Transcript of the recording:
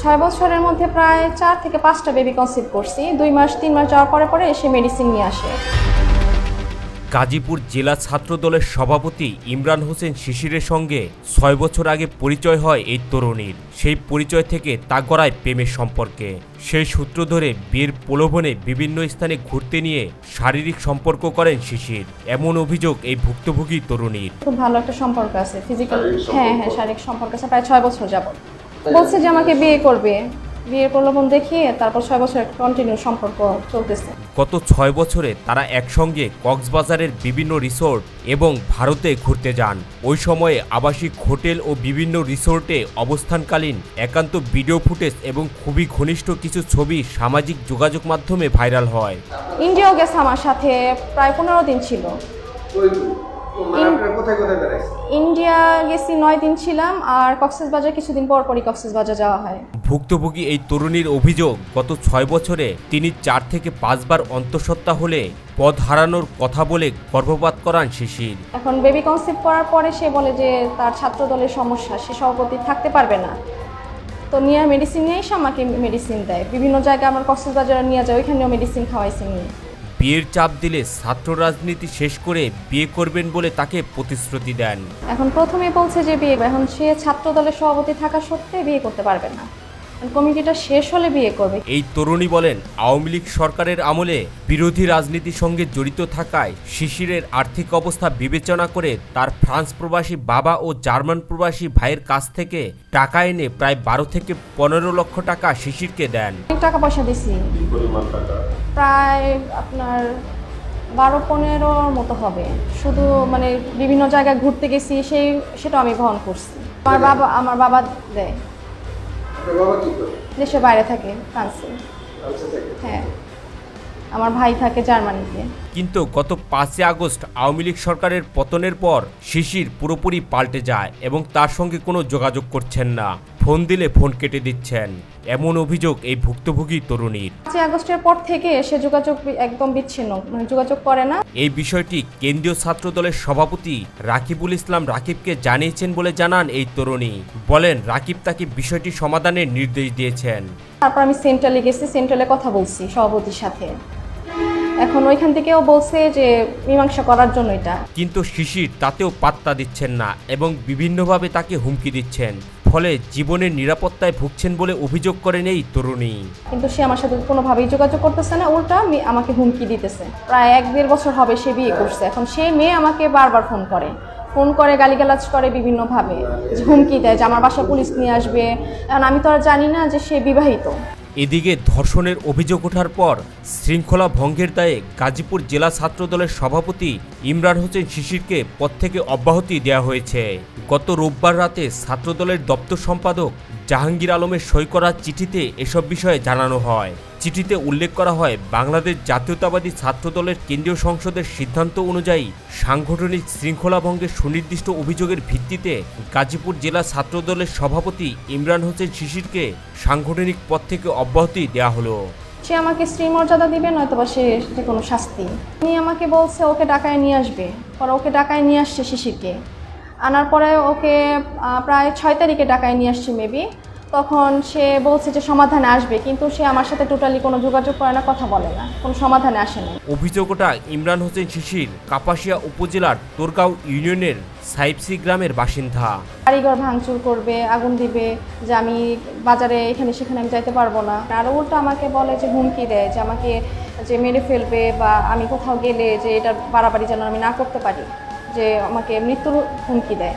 6 বছরের মধ্যে প্রায় 4 থেকে 5টা বেবি কনসিভ করছি। 2 মাস 3 মাস যাওয়ার পরে পরে এসে মেডিসিন নিয়ে আসে। গাজীপুর জেলা ছাত্রদলের সভাপতি ইমরান হোসেন শিশিরের সঙ্গে 6 বছর আগে পরিচয় হয় এই তরুণীর। সেই পরিচয় থেকে তা গড়ায় প্রেমের সম্পর্কে। সেই সূত্র ধরে বিয়ের প্রলোভনে বিভিন্ন স্থানে ঘুরতে নিয়ে শারীরিক সম্পর্ক করেন শিশির। এমন অভিযোগ এই ভুক্তভোগী তরুণীর। খুব ভালো একটা সম্পর্ক আছে, ফিজিক্যাল হ্যাঁ শারীরিক সম্পর্ক আছে প্রায় 6 বছর যাবত। বলছে যে আমাকে বিয়ে করবে, বিয়ের প্রলোভন দেখিয়ে তারপর 6 বছর কন্টিনিউ সম্পর্ক চলতেছে। গত 6 বছরে তারা একসঙ্গে কক্সবাজারের বিভিন্ন রিসোর্ট এবং ভারতে ঘুরতে যান। ওই সময়ে আবাসিক হোটেল ও বিভিন্ন রিসোর্টে অবস্থানকালীন একান্ত ভিডিও ফুটেজ এবং খুবই ঘনিষ্ঠ কিছু ছবি সামাজিক যোগাযোগ মাধ্যমে ভাইরাল হয়। ইন্ডিয়াও গেছে আমার সাথে, প্রায় 15 দিন ছিল। ইন্ডিয়া গেছি 9 দিন ছিলাম, আর কক্সবাজার কিছুদিন পর পরই কক্সবাজার যাওয়া হয়। ভুক্তভোগী এই তরুণীর অভিযোগ, গত 6 বছরে তিনি 4 থেকে 5 বার অন্তঃসত্ত্বা হলে পদ হারানোর কথা বলে গর্ভপাত করান শিশির। এখন বেবি কনসিভ করার পরে সে বলে যে তার ছাত্র দলের সমস্যা, সে সভাপতি থাকতে পারবে না। তো নিয়ে মেডিসিন নিয়ে এসে আমাকে মেডিসিন দেয়, বিভিন্ন জায়গায় আমার কক্সবাজারে নিয়ে যায়, ওইখানেও মেডিসিন খাওয়াইছি নিয়ে। বিয়ের চাপ দিলে ছাত্র রাজনীতি শেষ করে বিয়ে করবেন বলে তাকে প্রতিশ্রুতি দেন। এখন প্রথমে বলছে যে বিয়ে, এখন সে ছাত্র দলের সভাপতি থাকা সত্ত্বেও বিয়ে করতে পারবে না, কমিটিটা শেষ হলে বিয়ে করবে। এই তরুণী বলেন, আওয়ামী লীগ সরকারের আমলে বিরোধী রাজনীতির সঙ্গে জড়িত থাকায় শিশিরের আর্থিক অবস্থা বিবেচনা করে তার ফ্রান্স প্রবাসী বাবা ও জার্মান প্রবাসী ভাইয়ের কাছ থেকে টাকা এনে প্রায় 12 থেকে 15 লক্ষ টাকা শিশিরকে দেন। টাকা পয়সা দিছি প্রায় আপনার 12-15 মতো হবে। শুধু মানে বিভিন্ন জায়গায় ঘুরতে গেছি, সেটা আমি বহন করছি। আমার বাবা দেয়। দেশের বাইরে থাকে, ফ্রান্সে। হ্যাঁ, আমার ভাই থাকে জার্মানিতে। কিন্তু গত 5 আগস্ট আওয়ামী লীগ সরকারের পতনের পর শিশির পুরোপুরি পাল্টে যায় এবং তার সঙ্গে কোনো যোগাযোগ করছেন না। ফোন দিলে ফোন কেটে দিচ্ছেন, এমন অভিযোগ এই ভুক্তভোগী তরুণীর। 5 আগস্টের পর থেকে সে যোগাযোগ একদম বিচ্ছিন্ন, মানে যোগাযোগ করে না। এই বিষয়টি কেন্দ্রীয় ছাত্র দলের সভাপতি রাকিবুল ইসলাম রাকিবকে জানিয়েছেন বলে জানান এই তরুণী। বলেন, রাকিব তাকে বিষয়টি সমাধানের নির্দেশ দিয়েছেন। তারপর আমি সেন্ট্রালে গেছি, সেন্ট্রালে কথা বলছি সভাপতির সাথে। এখন ওইখান থেকেও বলছে যে মীমাংসা করার জন্য এটা। কিন্তু শিশির তাতেও পাত্তা দিচ্ছেন না এবং বিভিন্নভাবে তাকে হুমকি দিচ্ছেন, ফলে জীবনের নিরাপত্তায় ভুগছেন বলে অভিযোগ করেন এই তরুণী। কিন্তু সে আমার সাথে কোনোভাবেই যোগাযোগ করতেছে না, উল্টা আমাকে হুমকি দিতেছে। প্রায় 1-1.5 বছর হবে সে বিয়ে করছে। এখন সেই মেয়ে আমাকে বারবার ফোন করে গালিগালাজ করে বিভিন্নভাবে, হুমকি দেয় যে আমার বাসায় পুলিশ নিয়ে আসবে। এখন আমি তো আর জানি না যে সে বিবাহিত। এদিকে ধর্ষণের অভিযোগ ওঠার পর শৃঙ্খলা ভঙ্গের দায়ে গাজীপুর জেলা ছাত্রদলের সভাপতি ইমরান হোসেন শিশিরকে পদ থেকে অব্যাহতি দেওয়া হয়েছে। গত রোববার রাতে ছাত্রদলের দপ্তর সম্পাদক জাহাঙ্গীর আলমের সই করা চিঠিতে এসব বিষয়ে জানানো হয়। চিঠিতে উল্লেখ করা হয়, বাংলাদেশ জাতীয়তাবাদী ছাত্রদলের কেন্দ্রীয় সংসদের সিদ্ধান্ত অনুযায়ী সাংগঠনিক শৃঙ্খলা ভঙ্গের সুনির্দিষ্ট অভিযোগের ভিত্তিতে গাজীপুর জেলা ছাত্রদলের সভাপতি ইমরান হোসেন শিশিরকে সাংগঠনিক পদ থেকে অব্যাহতি দেওয়া হলো। সে আমাকে স্ত্রী মর্যাদা দিবে, নয়তোবা সে যে কোনো শাস্তি। উনি আমাকে বলছে ওকে ঢাকায় নিয়ে আসবে, পরে ওকে ঢাকায় নিয়ে আসছে শিশিরকে। আনার পরে ওকে প্রায় 6 তারিখে ঢাকায় নিয়ে আসছে মেবি। তখন সে বলছে যে সমাধানে আসবে, কিন্তু সে আমার সাথে টোটালি কোনো যোগাযোগ করে না, কথা বলে না, কোনো সমাধানে আসে না। অভিযোগটা ইমরান হোসেন শিশির কাপাসিয়া উপজেলার তোরগাঁও ইউনিয়নের সাইপসি গ্রামের বাসিন্দা। বাড়িঘর ভাঙচুর করবে, আগুন দিবে, যে আমি বাজারে এখানে সেখানে আমি যাইতে পারবো না। আর উল্টা আমাকে বলে যে হুমকি দেয় যে আমাকে যে মেরে ফেলবে, বা আমি কোথাও গেলে যে এটা বাড়াবাড়ি যেন আমি না করতে পারি, যে আমাকে মৃত্যুর হুমকি দেয়।